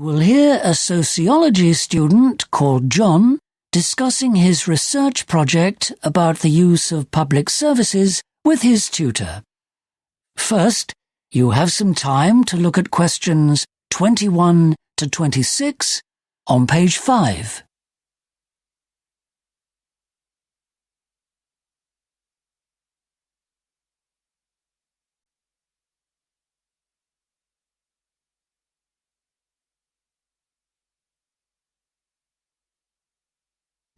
We'll hear a sociology student called John discussing his research project about the use of public services with his tutor. First, you have some time to look at questions 21 to 26 on page 5.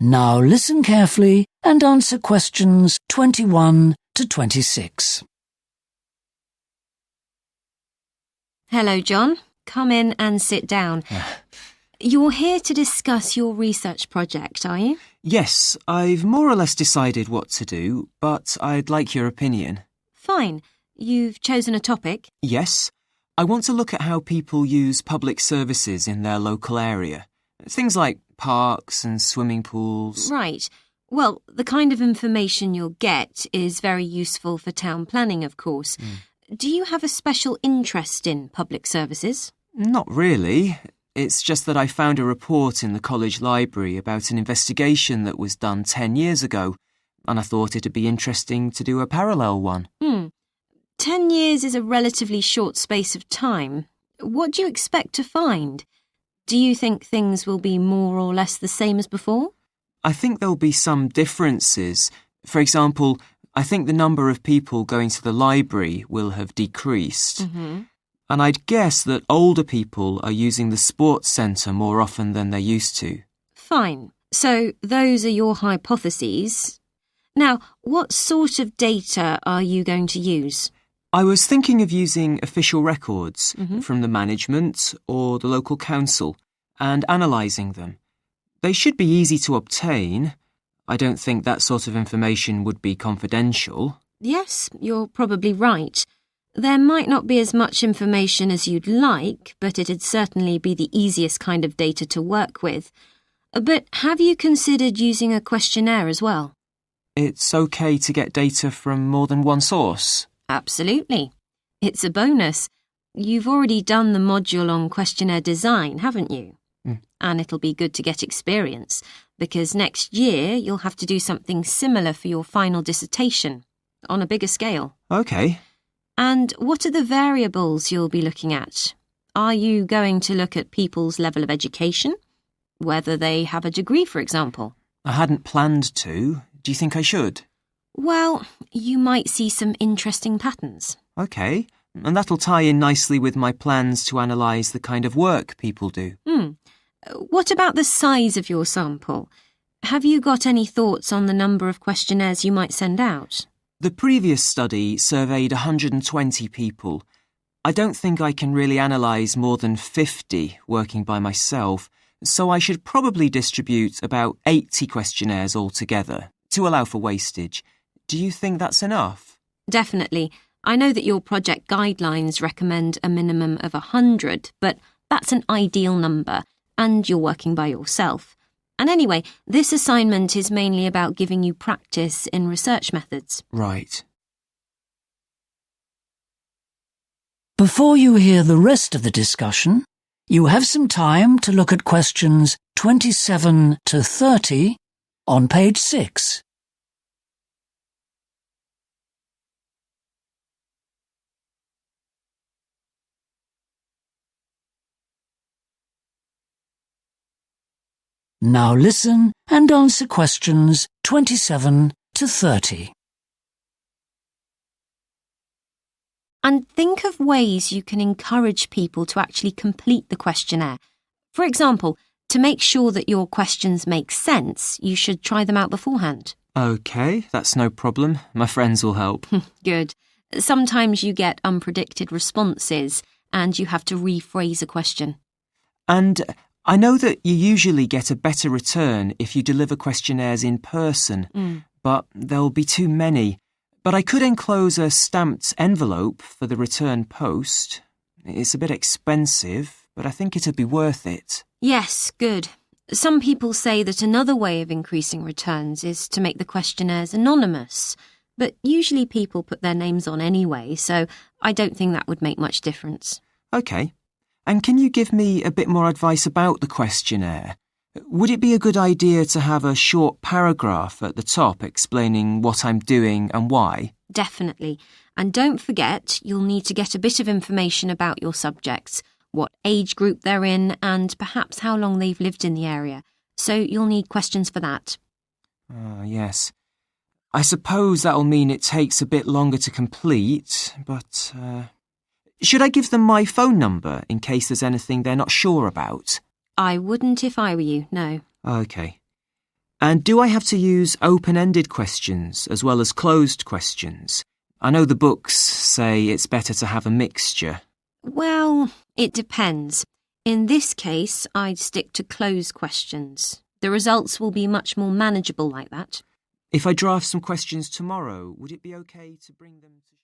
Now listen carefully and answer questions 21 to 26. Hello, John. Come in and sit down. You're here to discuss your research project, are you? Yes, I've more or less decided what to do, but I'd like your opinion. Fine. You've chosen a topic? Yes. I want to look at how people use public services in their local area. Things like parks and swimming pools. Right. Well, the kind of information you'll get is very useful for town planning, of course. Do you have a special interest in public services? Not really. It's just that I found a report in the college library about an investigation that was done 10 years ago, and I thought it'd be interesting to do a parallel one. 10 years is a relatively short space of time. What do you expect to find? Do you think things will be more or less the same as before? I think there'll be some differences. For example, I think the number of people going to the library will have decreased. And I'd guess that older people are using the sports centre more often than they used to. Fine. So those are your hypotheses. Now, what sort of data are you going to use? I was thinking of using official records from the management or the local council and analysing them. They should be easy to obtain. I don't think that sort of information would be confidential. Yes, you're probably right. There might not be as much information as you'd like, but it'd certainly be the easiest kind of data to work with. But have you considered using a questionnaire as well? It's okay to get data from more than one source? Absolutely. It's a bonus. You've already done the module on questionnaire design, haven't you? And it'll be good to get experience, because next year you'll have to do something similar for your final dissertation, on a bigger scale. Okay. And what are the variables you'll be looking at? Are you going to look at people's level of education? Whether they have a degree, for example? I hadn't planned to. Do you think I should? Well, you might see some interesting patterns. Okay. And that'll tie in nicely with my plans to analyse the kind of work people do. What about the size of your sample? Have you got any thoughts on the number of questionnaires you might send out? The previous study surveyed 120 people. I don't think I can really analyse more than 50 working by myself, so I should probably distribute about 80 questionnaires altogether to allow for wastage. Do you think that's enough? Definitely. I know that your project guidelines recommend a minimum of 100, but that's an ideal number, and you're working by yourself. And anyway, this assignment is mainly about giving you practice in research methods. Right. Before you hear the rest of the discussion, you have some time to look at questions 27 to 30 on page 6. Now listen and answer questions 27 to 30. And think of ways you can encourage people to actually complete the questionnaire. For example, to make sure that your questions make sense, you should try them out beforehand. Okay, that's no problem. My friends will help. Good. Sometimes you get unpredicted responses and you have to rephrase a question. And I know that you usually get a better return if you deliver questionnaires in person, but there'll be too many. But I could enclose a stamped envelope for the return post. It's a bit expensive, but I think it'd be worth it. Yes, good. Some people say that another way of increasing returns is to make the questionnaires anonymous, but usually people put their names on anyway, so I don't think that would make much difference. OK. And can you give me a bit more advice about the questionnaire? Would it be a good idea to have a short paragraph at the top explaining what I'm doing and why? Definitely. And don't forget, you'll need to get a bit of information about your subjects, what age group they're in, and perhaps how long they've lived in the area. So you'll need questions for that. Yes. I suppose that'll mean it takes a bit longer to complete, but... Should I give them my phone number in case there's anything they're not sure about? I wouldn't if I were you, no. OK. And do I have to use open-ended questions as well as closed questions? I know the books say it's better to have a mixture. Well, it depends. In this case, I'd stick to closed questions. The results will be much more manageable like that. If I draft some questions tomorrow, would it be OK to bring them to...